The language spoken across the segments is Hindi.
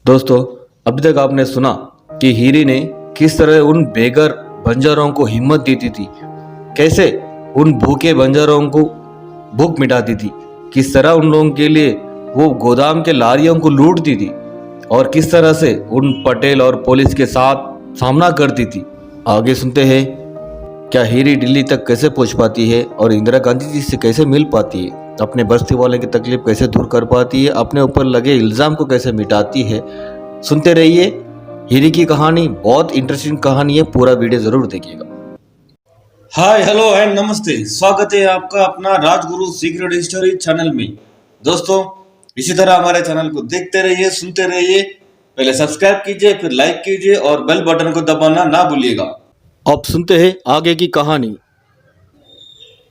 दोस्तों, अभी तक आपने सुना कि हीरी ने किस तरह उन बेघर बंजारों को हिम्मत देती थी, कैसे उन भूखे बंजारों को भूख मिटाती थी, किस तरह उन लोगों के लिए वो गोदाम के लारियों को लूटती थी और किस तरह से उन पटेल और पुलिस के साथ सामना करती थी। आगे सुनते हैं क्या हीरी दिल्ली तक कैसे पहुंच पाती है और इंदिरा गांधी जी से कैसे मिल पाती है, अपने बस्ती वाले की तकलीफ कैसे दूर कर पाती है, अपने ऊपर लगे इल्जाम को कैसे मिटाती है। सुनते रहिए हीरी की कहानी, बहुत इंटरेस्टिंग कहानी है, पूरा वीडियो जरूर देखिएगा। हाय हेलो एंड नमस्ते, स्वागत है आपका अपना राजगुरु सीक्रेट स्टोरी चैनल में। दोस्तों, इसी तरह हमारे चैनल को देखते रहिए, सुनते रहिए। पहले सब्सक्राइब कीजिए, फिर लाइक कीजिए और बेल बटन को दबाना ना भूलिएगा। अब सुनते हैं आगे की कहानी।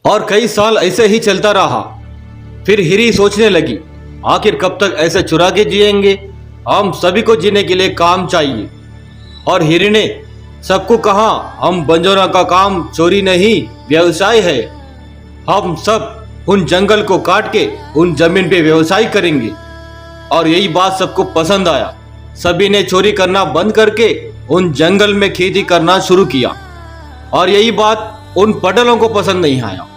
और कई साल ऐसे ही चलता रहा। फिर हीरी सोचने लगी, आखिर कब तक ऐसे चुरा के जिएंगे, हम सभी को जीने के लिए काम चाहिए। और हीरी ने सबको कहा, हम बंजारों का काम चोरी नहीं व्यवसाय है, हम सब उन जंगल को काट के उन जमीन पे व्यवसाय करेंगे। और यही बात सबको पसंद आया। सभी ने चोरी करना बंद करके उन जंगल में खेती करना शुरू किया। और यही बात उन पटेलों को पसंद नहीं आया,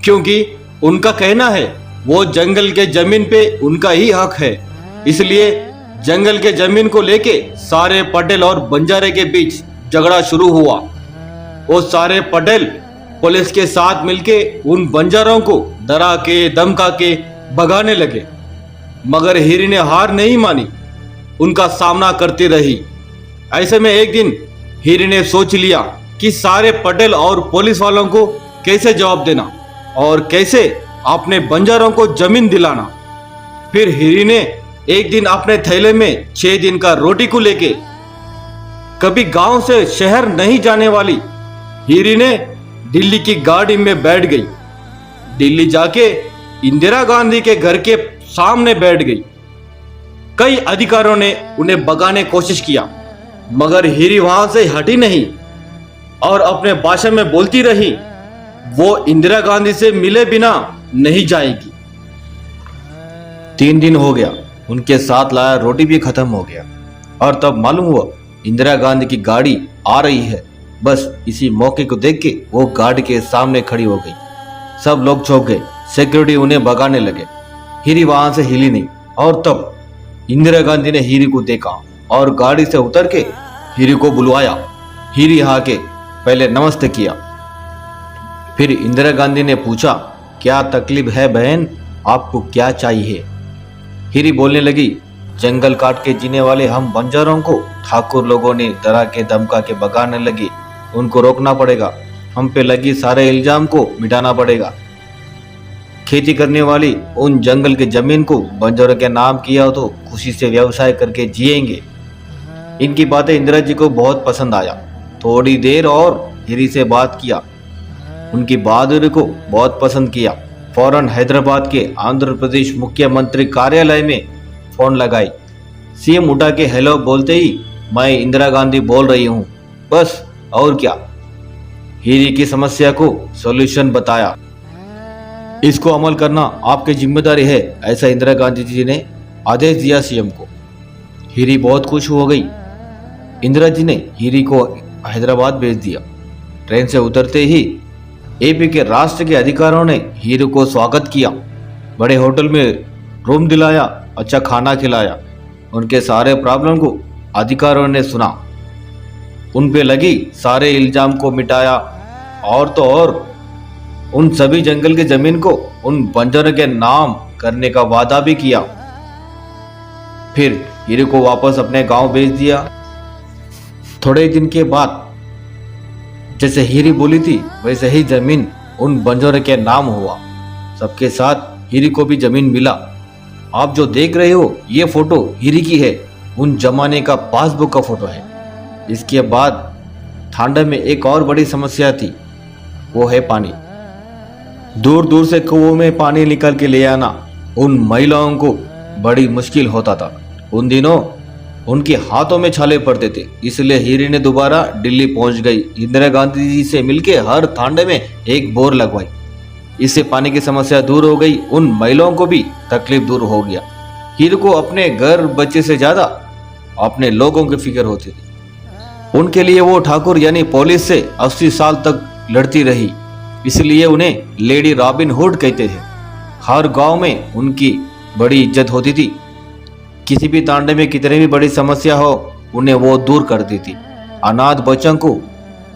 क्योंकि उनका कहना है वो जंगल के जमीन पे उनका ही हक है। इसलिए जंगल के जमीन को लेके सारे पटेल और बंजारे के बीच झगड़ा शुरू हुआ। वो सारे पटेल पुलिस के साथ मिलके उन बंजारों को डरा के धमका के भगाने लगे, मगर हीरी ने हार नहीं मानी, उनका सामना करती रही। ऐसे में एक दिन हीरी ने सोच लिया कि सारे पटेल और पुलिस वालों को कैसे जवाब देना और कैसे अपने बंजारों को जमीन दिलाना। फिर हीरी ने एक दिन अपने थैले में 6 दिन का रोटी को लेके कभी गांव से शहर नहीं जाने वाली हीरी ने दिल्ली की गाड़ी में बैठ गई। दिल्ली जाके इंदिरा गांधी के घर के सामने बैठ गई। कई अधिकारियों ने उन्हें भगाने कोशिश किया, मगर हीरी वहां से हटी नहीं और अपने भाषा में बोलती रही, वो इंदिरा गांधी से मिले बिना नहीं जाएगी। 3 दिन हो गया, उनके साथ लाया रोटी भी खत्म हो गया और तब मालूम हुआ इंदिरा गांधी की गाड़ी आ रही है। बस इसी मौके को देख के वो गाड़ी के सामने खड़ी हो गई। सब लोग चौंक गए, सिक्योरिटी उन्हें भगाने लगे। हीरी वहां से हिली नहीं और तब इंदिरा गांधी ने हीरी को देखा और गाड़ी से उतर के हीरी को बुलवाया। हीरी यहाँ के पहले नमस्ते किया। फिर इंदिरा गांधी ने पूछा, क्या तकलीफ है बहन, आपको क्या चाहिए? हीरी बोलने लगी, जंगल काट के जीने वाले हम बंजारों को ठाकुर लोगों ने डरा के धमका के भगाने लगे, उनको रोकना पड़ेगा, हम पे लगी सारे इल्जाम को मिटाना पड़ेगा। खेती करने वाली उन जंगल के जमीन को बंजारों के नाम किया तो खुशी से व्यवसाय करके जिएंगे। इनकी बातें इंदिरा जी को बहुत पसंद आया। थोड़ी देर और हीरी से बात किया, उनकी बहादुरी को बहुत पसंद किया। फौरन हैदराबाद के आंध्र प्रदेश मुख्यमंत्री कार्यालय में फोन लगाई। सीएम उठा के हेलो बोलते ही, मैं इंदिरा गांधी बोल रही हूँ, बस और क्या। हीरी की समस्या को सॉल्यूशन बताया। इसको अमल करना आपकी जिम्मेदारी है, ऐसा इंदिरा गांधी जी ने आदेश दिया सीएम को। हीरी बहुत खुश हो गई। इंदिरा जी ने हीरी को हैदराबाद भेज दिया। ट्रेन से उतरते ही एपी के राष्ट्र के अधिकारियों ने हीरी को स्वागत किया, बड़े होटल में रूम दिलाया, अच्छा खाना खिलाया। उनके सारे प्रॉब्लम को अधिकारियों ने सुना, उन पे लगी सारे इल्जाम को मिटाया और तो और उन सभी जंगल के जमीन को उन बंजारों के नाम करने का वादा भी किया। फिर हीरी को वापस अपने गांव भेज दिया। थोड़े दिन के बाद जैसे हीरी बोली थी वैसे ही जमीन उन बंजारों के नाम हुआ। सबके साथ हीरी को भी जमीन मिला। आप जो देख रहे हो ये फोटो हीरी की है, उन जमाने का पासबुक का फोटो है। इसके बाद थांडा में एक और बड़ी समस्या थी, वो है पानी। दूर दूर से कुओं में पानी निकाल के ले आना उन महिलाओं को बड़ी मुश्किल होता था। उन दिनों उनके हाथों में छाले पड़ते थे, इसलिए हीरी ने दोबारा दिल्ली पहुंच गई। इंदिरा गांधी जी से मिलके हर थांडे में एक बोर लगवाई। इससे पानी की समस्या दूर हो गई, उन महिलाओं को भी तकलीफ दूर हो गया। हीरी को अपने घर बच्चे से ज्यादा अपने लोगों की फिक्र होती थी। उनके लिए वो ठाकुर यानी पुलिस से 80 साल तक लड़ती रही, इसलिए उन्हें लेडी रॉबिन हुड कहते थे। हर गांव में उनकी बड़ी इज्जत होती थी। किसी भी तांडे में कितनी भी बड़ी समस्या हो, उन्हें वो दूर करती थी। अनाथ बच्चों को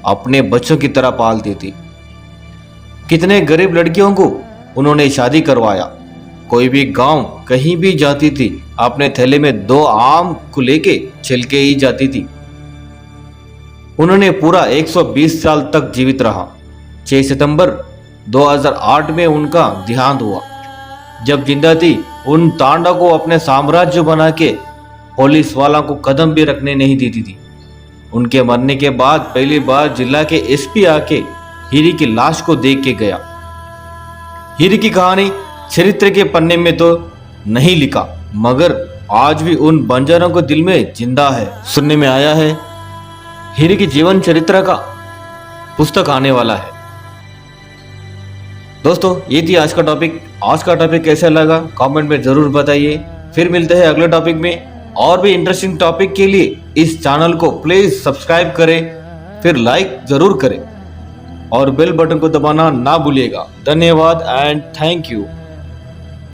अपने बच्चों की तरह पालती थी। कितने गरीब लड़कियों को उन्होंने शादी करवाया। कोई भी गांव कहीं भी जाती थी, अपने थैले में 2 आम को लेके चल के ही जाती थी। उन्होंने पूरा 120 साल तक जीवित रहा। 6 सितंबर 2008 में उनका देहांत हुआ। जब जिंदा थी, उन तांडा को अपने साम्राज्य बना के पुलिस वालों को कदम भी रखने नहीं देती थी। उनके मरने के बाद पहली बार जिला के एसपी आके हीरी की लाश को देख के गया। हीरी की कहानी चरित्र के पन्ने में तो नहीं लिखा, मगर आज भी उन बंजारों को दिल में जिंदा है। सुनने में आया है हीरी की जीवन चरित्र का पुस्तक आने वाला है। दोस्तों, ये थी आज का टॉपिक। आज का टॉपिक कैसा लगा कमेंट में जरूर बताइए। फिर मिलते हैं अगले टॉपिक में और भी इंटरेस्टिंग टॉपिक के लिए। इस चैनल को प्लीज सब्सक्राइब करें, फिर लाइक जरूर करें और बेल बटन को दबाना ना भूलिएगा। धन्यवाद एंड थैंक यू।